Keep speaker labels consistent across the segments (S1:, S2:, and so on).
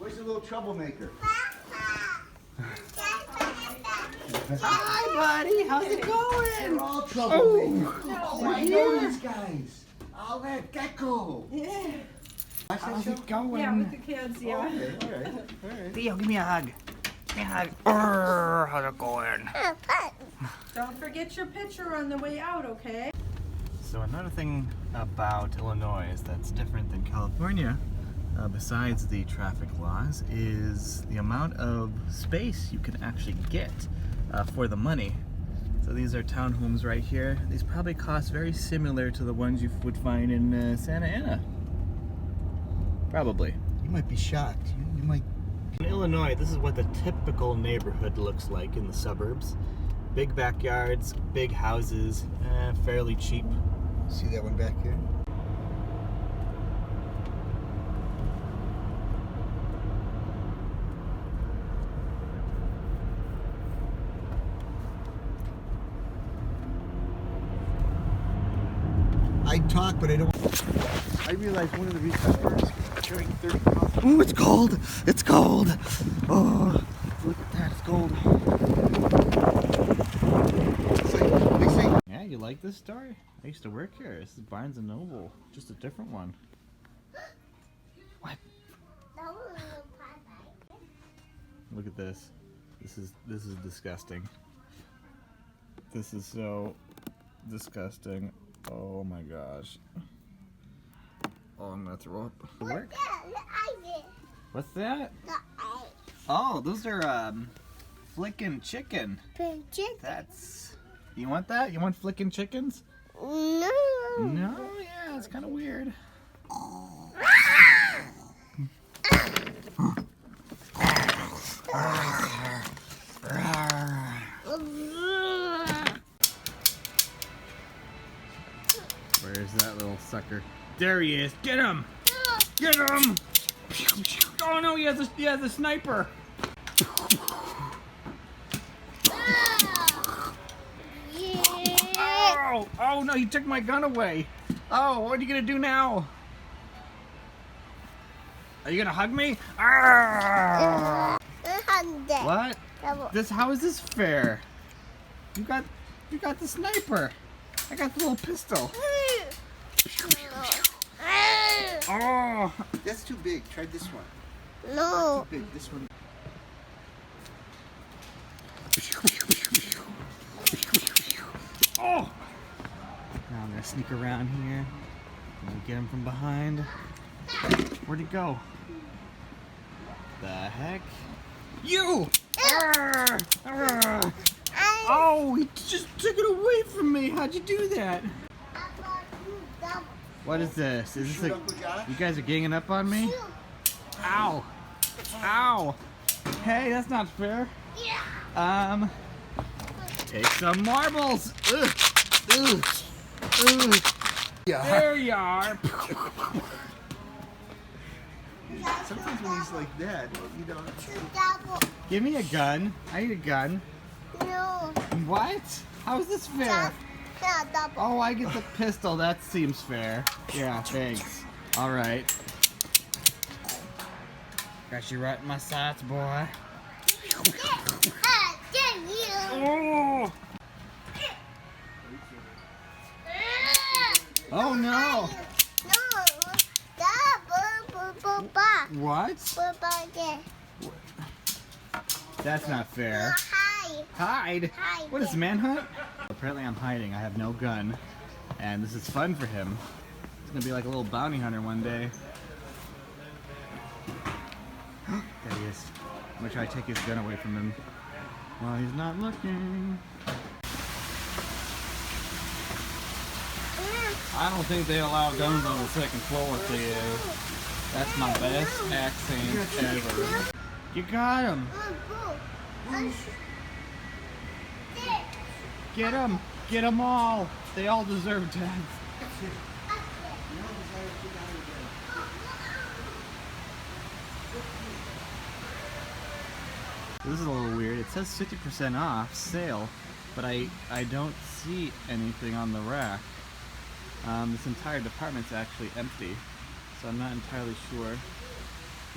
S1: Where's the little troublemaker?
S2: Hi, buddy. How's it going?
S1: They're all troublemakers. Oh, I know these guys. Oh, that gecko.
S3: Yeah.
S2: How's it going?
S3: Yeah, with the kids, yeah.
S1: Okay, all right.
S2: Theo, give me a hug. Give me a hug. How's it going?
S3: Don't forget your picture on the way out, okay?
S2: So another thing about Illinois that's different than California, besides the traffic laws, is the amount of space you can actually get for the money. So these are townhomes right here. These probably cost very similar to the ones you would find in Santa Ana. Probably.
S1: You might be shocked. You might.
S2: In Illinois, this is what the typical neighborhood looks like in the suburbs. Big backyards, big houses, fairly cheap.
S1: See that one back here? I talk, but I don't. I realize one of the reasons I'm carrying 30 pounds.
S2: Ooh, it's cold! It's cold! Oh, look at that, it's cold.
S1: It's like they say.
S2: Yeah, you like this store? I used to work here. This is Barnes & Noble. Just a different one. What? Look at this. This is disgusting. This is so disgusting. Oh my gosh. Oh, I'm gonna throw up. Work? What's that? Oh, those are flickin' chicken. That's. You want that? You want flickin' chickens?
S4: No.
S2: No, yeah, it's kind of weird. Where's that little sucker? There he is. Get him! Get him! Oh no, he has a sniper. Oh, oh no, he took my gun away. Oh, what are you gonna do now? Are you gonna hug me? Ah! What? How is this fair? You got the sniper. I got the little pistol. Oh,
S1: That's too big. Try this one.
S4: No.
S1: Too big. This one.
S2: oh! Now I'm gonna sneak around here. I'm gonna get him from behind. Where'd he go? The heck? You! Arr! Arr! Oh, he just took it away from me. How'd you do that? What is this? Is this like you guys are ganging up on me? Ow! Ow! Hey, that's not fair. Take some marbles. Ugh. Ugh. Ugh.
S1: Yeah.
S2: There you are.
S1: Sometimes when he's like that, you don't.
S2: Give me a gun. I need a gun.
S4: No.
S2: What? How is this fair? Oh, I get the pistol. That seems fair. Yeah, thanks. All right. Got you right in my sights, boy. Oh! Oh no! What? That's not fair. Hide? What is manhunt? Apparently I'm hiding. I have no gun. And this is fun for him. He's gonna be like a little bounty hunter one day. There he is. I'm gonna try to take his gun away from him while he's not looking. I don't think they allow guns on the second floor, Theo. That's my best accent ever. You got him. Get them! Get them all! They all deserve death. This is a little weird. It says 50% off sale, but I don't see anything on the rack. This entire department's actually empty, so I'm not entirely sure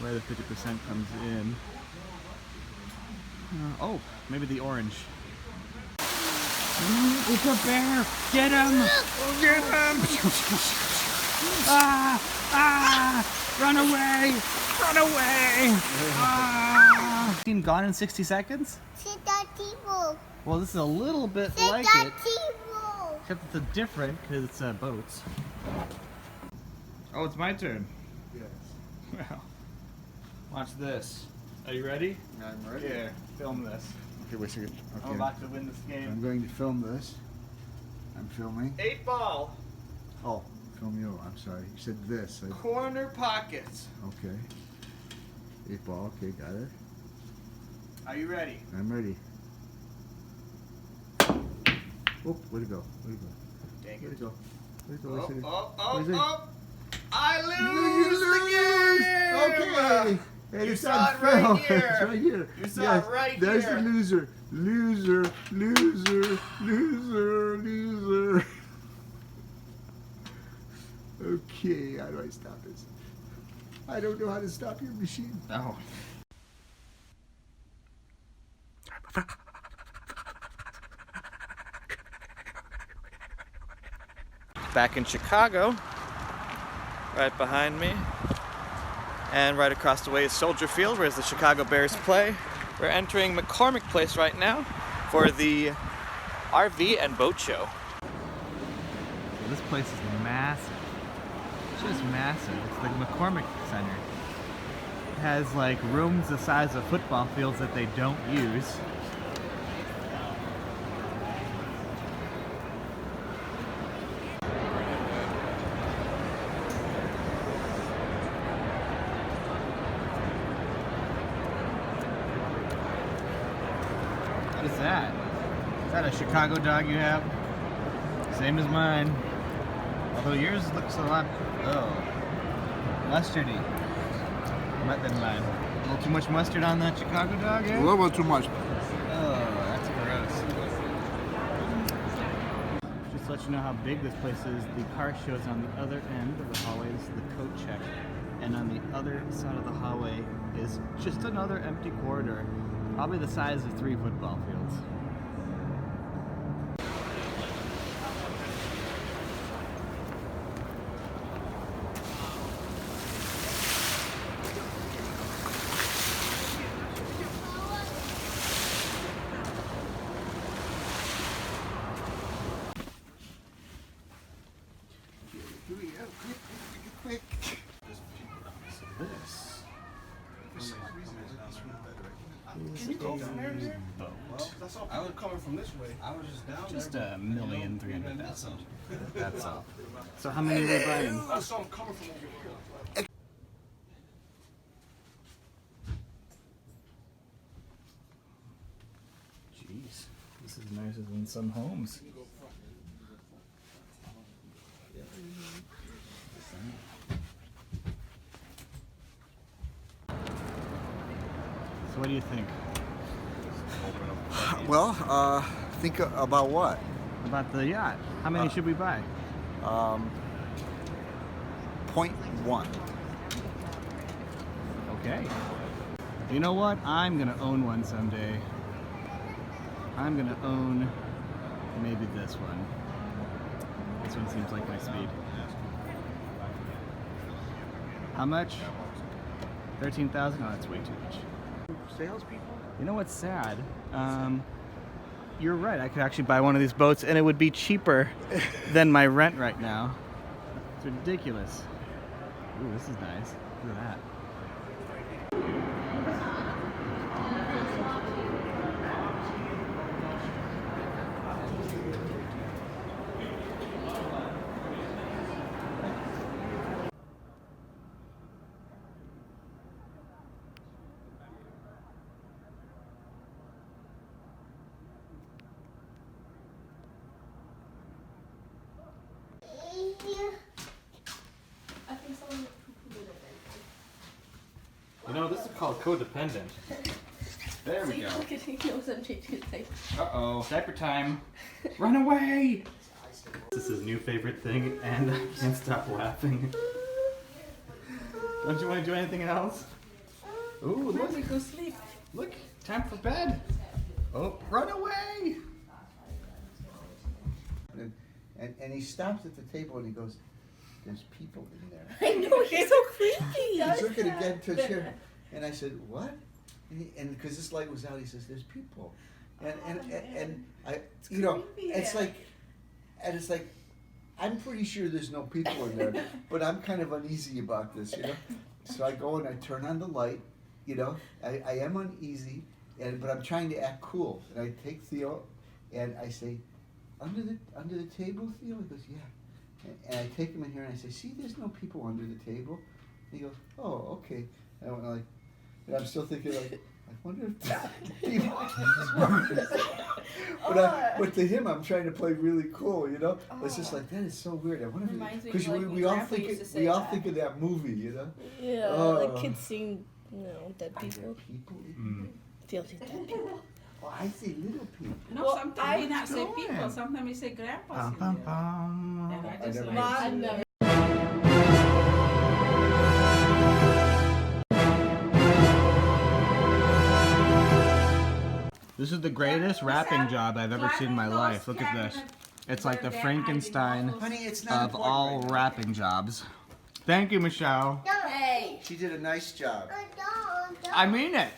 S2: where the 50% comes in. Oh, maybe the orange. It's a bear! Get him! Get him! Ah! Ah! Run away! Run away! Ah! Team gone in 60 seconds? Well, this is a little bit like it. Except it's a different because it's boats. Oh, it's my turn.
S1: Yes.
S2: Well, watch this. Are you ready?
S1: I'm ready.
S2: Here, film this.
S1: Okay, wait a second.
S2: I'm
S1: Okay.
S2: about to win this game.
S1: I'm going to film this. I'm filming.
S2: 8 ball.
S1: Oh, film you. I'm sorry. You said this.
S2: Corner pockets.
S1: Okay. 8 ball. Okay, got it.
S2: Are you ready?
S1: I'm ready. Oh, where'd it go? Where'd it go?
S2: Dang
S1: Where'd
S2: it.
S1: it go? Where'd it go?
S2: Oh,
S1: Where's it?
S2: oh,
S1: Where's it?
S2: oh, oh. I lose the game!
S1: Okay. And
S2: You
S1: it's
S2: saw
S1: on
S2: it right
S1: film.
S2: here.
S1: It's right here.
S2: You saw
S1: Yes,
S2: it right
S1: there's
S2: here.
S1: the loser. Loser. Loser. Loser. Loser. Okay, how do I stop this? I don't know how to stop your machine.
S2: Oh. Back in Chicago, right behind me, and right across the way is Soldier Field, where the Chicago Bears play. We're entering McCormick Place right now for the RV and boat show. So this place is massive. It's just massive. It's the McCormick Center. It has like rooms the size of football fields that they don't use. What is that? Is that a Chicago dog you have? Same as mine. Although yours looks a lot, mustardy than mine. A little too much mustard on that Chicago dog, eh?
S1: A little bit too much.
S2: Oh, that's gross. Just to let you know how big this place is, the car show is on the other end of the hallway. This is the coat check. And on the other side of the hallway is just another empty corridor. Probably the size of 3 football fields.
S1: Quick.
S5: I was coming from this way. I was just down
S2: Just
S5: there.
S2: 1,300,000. That's all. So how many are they buying?
S5: I saw him coming from over here.
S2: Jeez, this is nicer than some homes. So what do you think?
S1: Well, think about what?
S2: About the yacht? How many should we buy?
S1: 0.1.
S2: Okay. You know what? I'm gonna own one someday. I'm gonna own maybe this one. This one seems like my speed. How much? 13,000? Oh, that's way too much.
S1: Salespeople?
S2: You know what's sad? You're right. I could actually buy one of these boats, and it would be cheaper than my rent right now. It's ridiculous. Ooh, this is nice. Look at that.
S3: I think someone poo-pooed
S2: You know, this is called codependent. There we
S3: it.
S2: go.
S3: Look at he knows MJ2 thing.
S2: Uh-oh. Diaper time. Run away! This is his new favorite thing, and I can't stop laughing. Don't you want to do anything else?
S1: Ooh,
S3: Let
S1: look,
S3: me go sleep.
S1: look, time for bed. Oh, run away! And he stops at the table and he goes, "There's people in there."
S3: I know, he's so creepy.
S1: He's looking again to a chair. And I said, "What?" And because this light was out, he says, "There's people." And I, you know,
S3: creepy.
S1: it's like, and it's like, I'm pretty sure there's no people in there, but I'm kind of uneasy about this, you know. So I go and I turn on the light, you know. I am uneasy, but I'm trying to act cool. And I take Theo, and I say, under the table, Theo? He goes, "Yeah." And I take him in here and I say, "See, there's no people under the table." And he goes, "Oh, okay." And I went like, and I'm still thinking like, I wonder if people. But to him, I'm trying to play really cool, you know. It's just like, that is so weird. I wonder
S3: Reminds me
S1: because
S3: of, like,
S1: we
S3: when
S1: all
S3: Grandpa
S1: think
S3: used to say
S1: we all
S3: that.
S1: think of that movie, you know.
S6: Yeah,
S1: Oh.
S6: like kids seeing, dead
S1: Are there
S6: people.
S1: people in
S6: Feels like dead people.
S1: there? Oh, I see little people.
S3: No,
S6: Well,
S3: sometimes we
S6: I
S3: not say
S1: know
S3: people,
S1: him.
S3: sometimes we say grandpa's in
S2: Bum,
S3: there.
S2: bum,
S3: And
S2: bum.
S3: I just
S1: never
S3: like.
S1: have
S6: I've never.
S2: This is the greatest wrapping job I've ever seen in my life. Look at this. It's like the Frankenstein
S1: Honey, it's not
S2: of
S1: important
S2: all
S1: right now.
S2: wrapping jobs. Thank you, Michelle.
S3: Hey!
S1: She did a nice job.
S2: I mean it.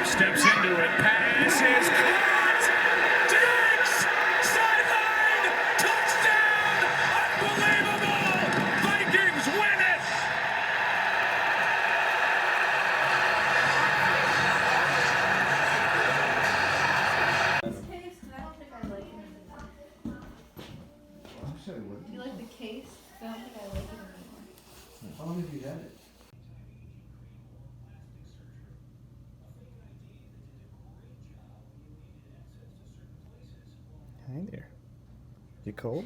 S7: Steps into it, pass is caught! Diggs! Sideline! Touchdown! Unbelievable! Vikings win it!
S1: I'm sorry, what?
S8: Do you like the case? I don't think I like it anymore.
S1: How long have you had it?
S2: Hi there. You cold?